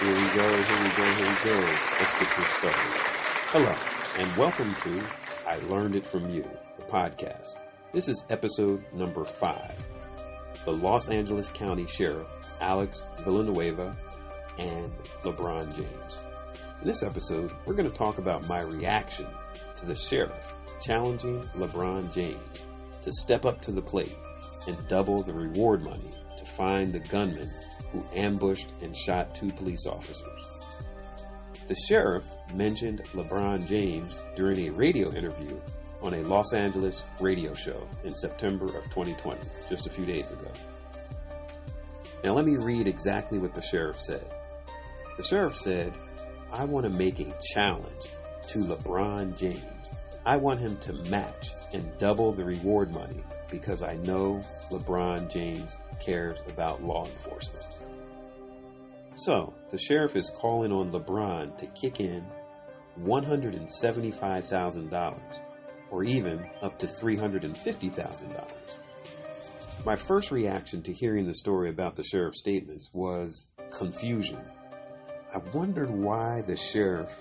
Here we go. Let's get this started. Hello, and welcome to I Learned It From You, the podcast. This is episode number 5. The Los Angeles County Sheriff, Alex Villanueva, and LeBron James. In this episode, we're going to talk about my reaction to the sheriff challenging LeBron James to step up to the plate and double the reward money to find the gunman who ambushed and shot 2 police officers. The sheriff mentioned LeBron James during a radio interview on a Los Angeles radio show in September of 2020, just a few days ago. Now let me read exactly what the sheriff said. The sheriff said, "I want to make a challenge to LeBron James. I want him to match and double the reward money because I know LeBron James cares about law enforcement." So, the sheriff is calling on LeBron to kick in $175,000, or even up to $350,000. My first reaction to hearing the story about the sheriff's statements was confusion. I wondered why the sheriff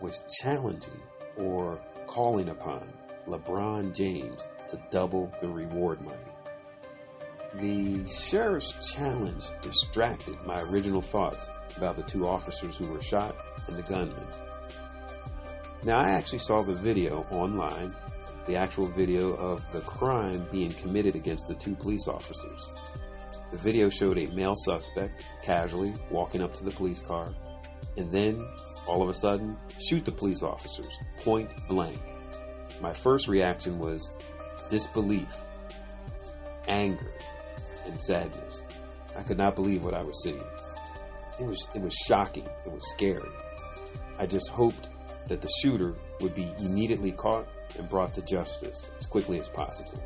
was challenging or calling upon LeBron James to double the reward money. The sheriff's challenge distracted my original thoughts about the 2 officers who were shot and the gunman. Now, I actually saw the video online, the actual video of the crime being committed against the 2 police officers. The video showed a male suspect casually walking up to the police car and then, all of a sudden, shoot the police officers point blank. My first reaction was disbelief, anger, and sadness. I could not believe what I was seeing. It was shocking. It was scary. I just hoped that the shooter would be immediately caught and brought to justice as quickly as possible.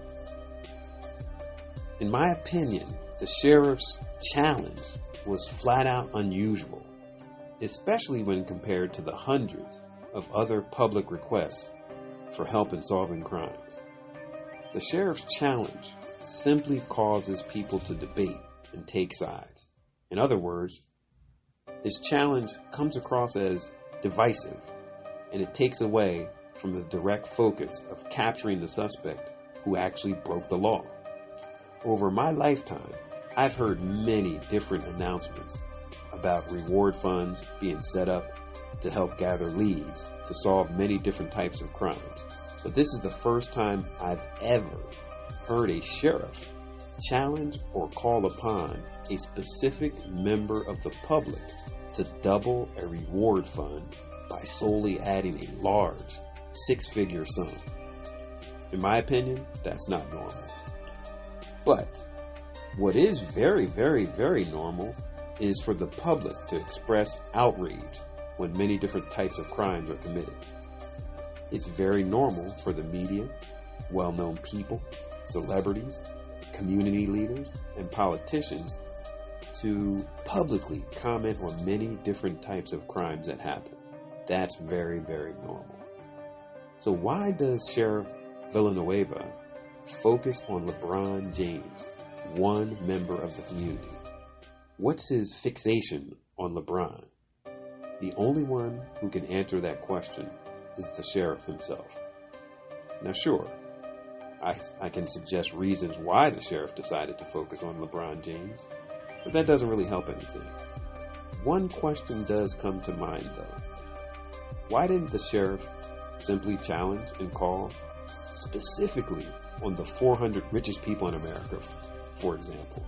In my opinion, the sheriff's challenge was flat out unusual, especially when compared to the hundreds of other public requests for help in solving crimes. The sheriff's challenge simply causes people to debate and take sides. In other words, his challenge comes across as divisive, and it takes away from the direct focus of capturing the suspect who actually broke the law. Over my lifetime, I've heard many different announcements about reward funds being set up to help gather leads to solve many different types of crimes. But this is the first time I've ever heard a sheriff challenge or call upon a specific member of the public to double a reward fund by solely adding a large 6-figure sum. In my opinion, that's not normal. But what is very, very, very normal is for the public to express outrage when many different types of crimes are committed. It's very normal for the media, well-known people, celebrities, community leaders, and politicians to publicly comment on many different types of crimes that happen. That's very, very normal. So why does Sheriff Villanueva focus on LeBron James, one member of the community? What's his fixation on LeBron? The only one who can answer that question is the sheriff himself. Now, sure, I can suggest reasons why the sheriff decided to focus on LeBron James, but that doesn't really help anything. One question does come to mind, though. Why didn't the sheriff simply challenge and call specifically on the 400 richest people in America, for example?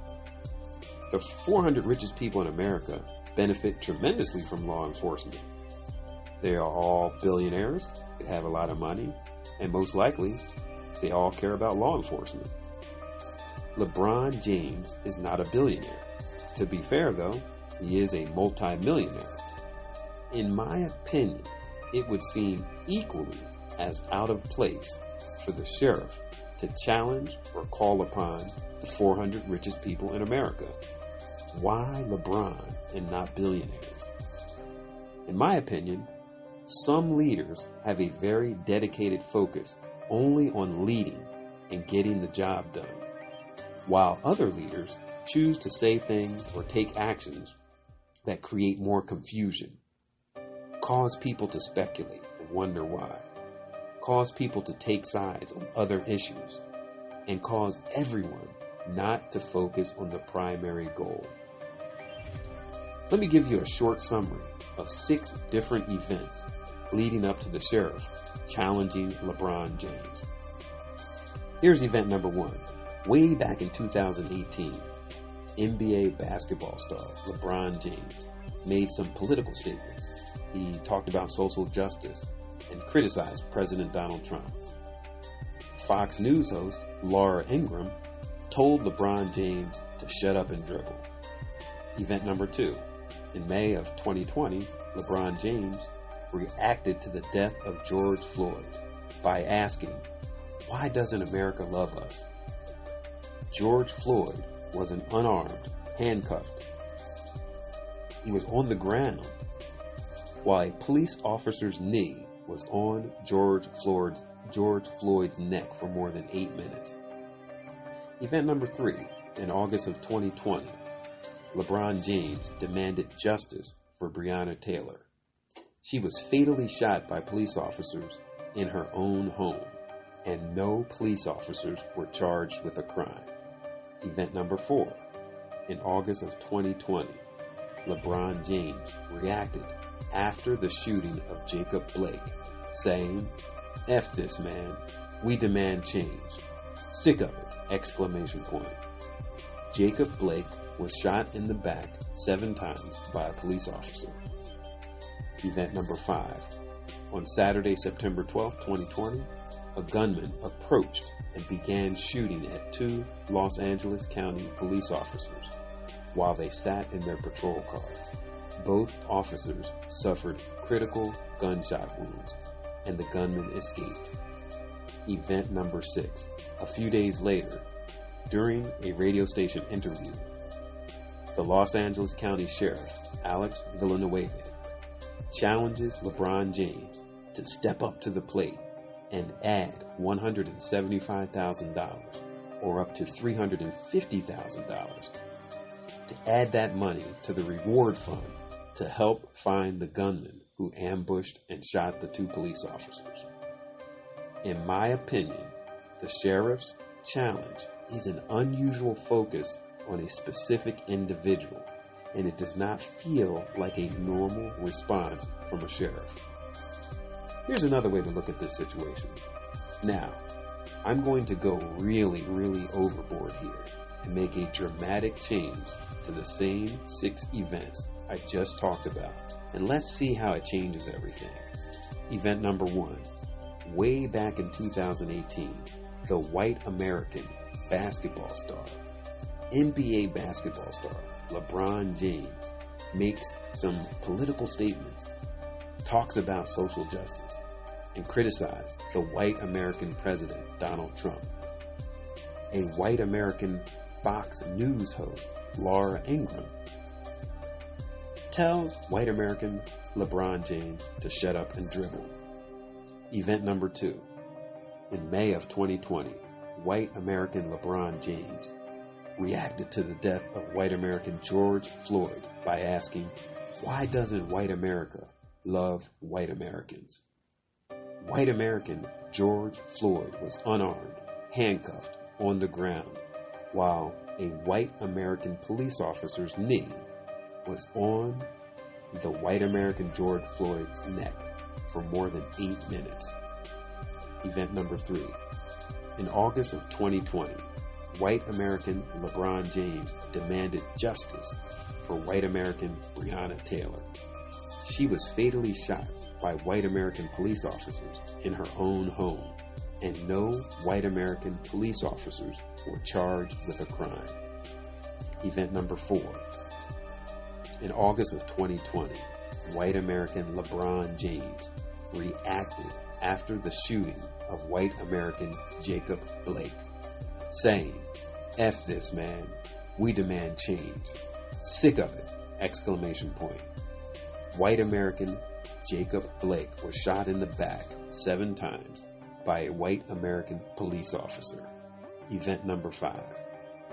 The 400 richest people in America benefit tremendously from law enforcement. They are all billionaires, they have a lot of money, and most likely, they all care about law enforcement. LeBron James is not a billionaire. To be fair, though, he is a multi-millionaire. In my opinion, it would seem equally as out of place for the sheriff to challenge or call upon the 400 richest people in America. Why LeBron and not billionaires? In my opinion, some leaders have a very dedicated focus only on leading and getting the job done, while other leaders choose to say things or take actions that create more confusion, cause people to speculate and wonder why, cause people to take sides on other issues, and cause everyone not to focus on the primary goal. Let me give you a short summary of 6 different events leading up to the sheriff challenging LeBron James. Here's event number 1. Way back in 2018, NBA basketball star LeBron James made some political statements. He talked about social justice and criticized President Donald Trump. Fox News host Laura Ingraham told LeBron James to shut up and dribble. Event number 2. In May of 2020, LeBron James reacted to the death of George Floyd by asking, "Why doesn't America love us?" George Floyd was an unarmed, handcuffed. He was on the ground while a police officer's knee was on George Floyd's neck for more than 8 minutes. Event number 3. In August of 2020, LeBron James demanded justice for Breonna Taylor. She was fatally shot by police officers in her own home, and no police officers were charged with a crime. Event number 4. In August of 2020, LeBron James reacted after the shooting of Jacob Blake, saying, "F this man, we demand change. Sick of it!" Exclamation point. Jacob Blake was shot in the back 7 times by a police officer. Event number 5. On Saturday, September 12, 2020, a gunman approached and began shooting at 2 Los Angeles County police officers while they sat in their patrol car. Both officers suffered critical gunshot wounds, and the gunman escaped. Event number 6. A few days later, during a radio station interview, the Los Angeles County Sheriff, Alex Villanueva, challenges LeBron James to step up to the plate and add $175,000 or up to $350,000 to add that money to the reward fund to help find the gunman who ambushed and shot the 2 police officers. In my opinion, the sheriff's challenge is an unusual focus on a specific individual, and it does not feel like a normal response from a sheriff. Here's another way to look at this situation. Now, I'm going to go really overboard here and make a dramatic change to the same 6 events I just talked about, and let's see how it changes everything. Event number 1. Way back in 2018, the white American basketball star, NBA basketball star LeBron James makes some political statements, talks about social justice, and criticized the white American president, Donald Trump. A white American Fox News host, Laura Ingraham, tells white American LeBron James to shut up and dribble. Event number 2. In May of 2020, white American LeBron James reacted to the death of white American George Floyd by asking, "Why doesn't white America love white Americans?" White American George Floyd was unarmed, handcuffed on the ground, while a white American police officer's knee was on the white American George Floyd's neck for more than 8 minutes. Event number 3. In August of 2020, white American LeBron James demanded justice for white American Breonna Taylor. She was fatally shot by white American police officers in her own home, and no white American police officers were charged with a crime. Event number 4. In August of 2020, white American LeBron James reacted after the shooting of white American Jacob Blake, saying, "F this man, we demand change. Sick of it!" Exclamation point. White American Jacob Blake was shot in the back 7 times by a white American police officer. Event number 5.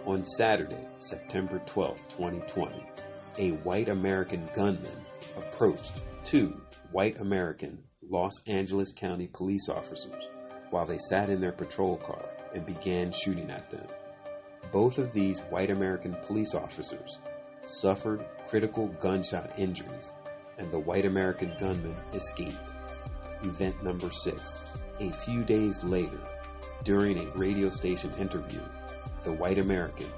On Saturday, September 12, 2020, a white American gunman approached two white American Los Angeles County police officers while they sat in their patrol car and began shooting at them. Both of these white American police officers suffered critical gunshot injuries, and the white American gunman escaped. Event number 6. A few days later, during a radio station interview, the white American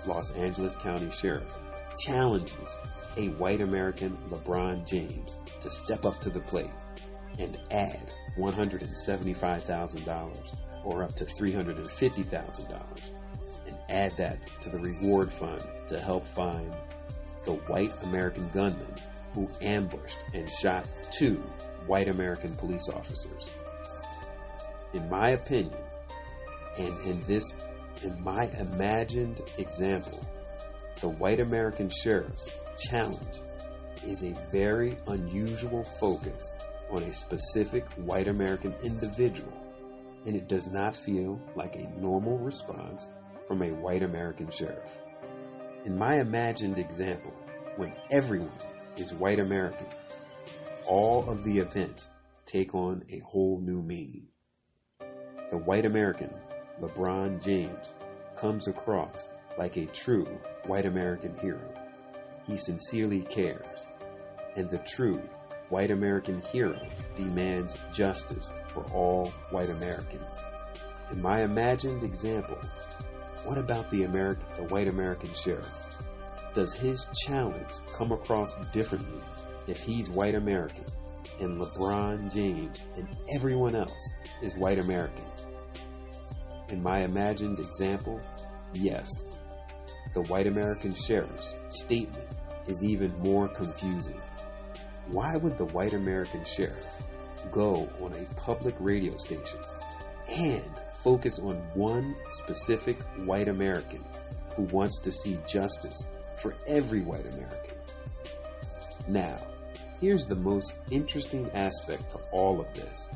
Los Angeles County Sheriff challenges a white American LeBron James to step up to the plate and add $175,000 or up to $350,000 and add that to the reward fund to help find the white American gunman who ambushed and shot two white American police officers. In my opinion, and in my imagined example, the white American sheriff's challenge is a very unusual focus on a specific white American individual, and it does not feel like a normal response from a white American sheriff. In my imagined example, when everyone is white American, all of the events take on a whole new meaning. The white American, LeBron James, comes across like a true white American hero. He sincerely cares, and the true white American hero demands justice for all white Americans. In my imagined example, what about the white American sheriff? Does his challenge come across differently if he's white American and LeBron James and everyone else is white American? In my imagined example, yes. The white American sheriff's statement is even more confusing. Why would the white American sheriff go on a public radio station and focus on one specific white American who wants to see justice for every white American? Now, here's the most interesting aspect to all of this.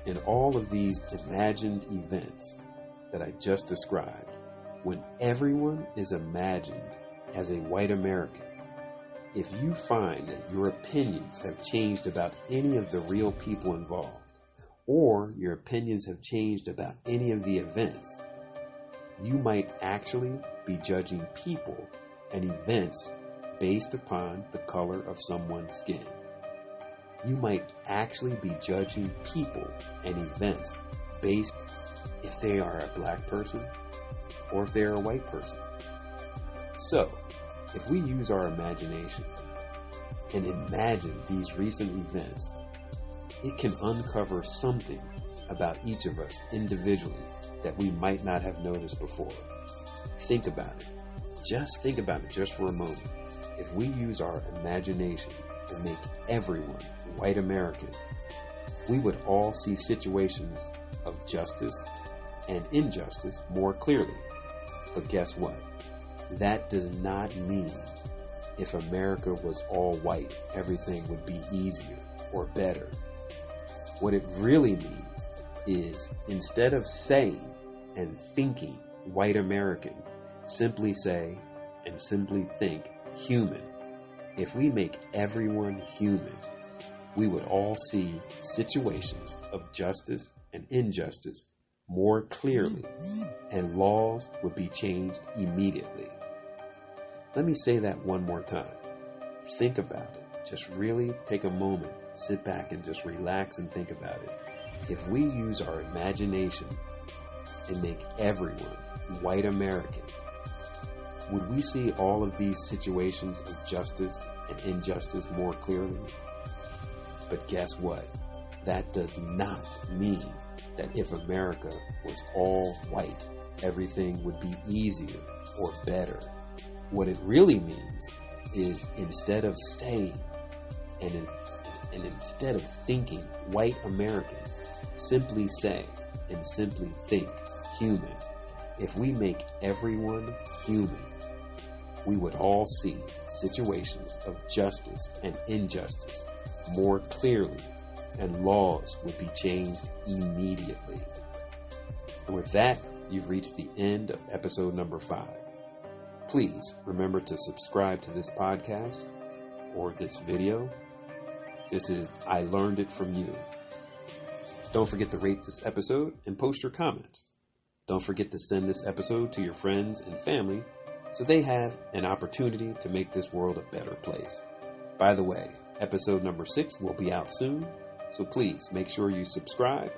In all of these imagined events that I just described, when everyone is imagined as a white American, if you find that your opinions have changed about any of the real people involved, or your opinions have changed about any of the events, you might actually be judging people and events based upon the color of someone's skin. You might actually be judging people and events based if they are a black person or if they are a white person. So, if we use our imagination and imagine these recent events, it can uncover something about each of us individually that we might not have noticed before. Think about it. Just think about it just for a moment. If we use our imagination and make everyone white American, we would all see situations of justice and injustice more clearly. But guess what? That does not mean if America was all white, everything would be easier or better. What it really means is instead of saying and thinking white American, simply say and simply think human. If we make everyone human, we would all see situations of justice and injustice more clearly, and laws would be changed immediately. Let me say that one more time. Think about it. Just really take a moment, sit back and just relax and think about it. If we use our imagination and make everyone white American, would we see all of these situations of justice and injustice more clearly? But guess what? That does not mean that if America was all white, everything would be easier or better. What it really means is instead of saying and instead of thinking white American, simply say and simply think human. If we make everyone human, we would all see situations of justice and injustice more clearly, and laws would be changed immediately. And with that, you've reached the end of episode number 5. please remember to subscribe to this podcast or this video. This is I Learned It From You. Don't forget to rate this episode and post your comments. Don't forget to send this episode to your friends and family so they have an opportunity to make this world a better place. By the way, episode number 6 will be out soon, so please make sure you subscribe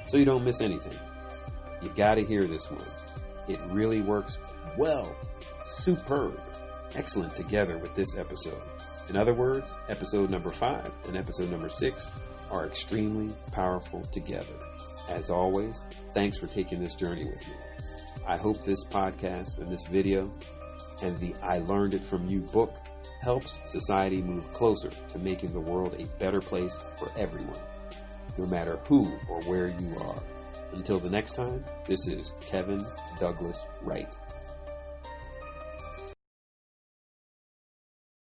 so you don't miss anything. You gotta hear this one. It really works well, superb, excellent together with this episode. In other words, episode number 5 and episode number 6 are extremely powerful together. As always, thanks for taking this journey with me. I hope this podcast and this video and the I Learned It From You book helps society move closer to making the world a better place for everyone, no matter who or where you are. Until the next time, this is Kevin Douglas Wright.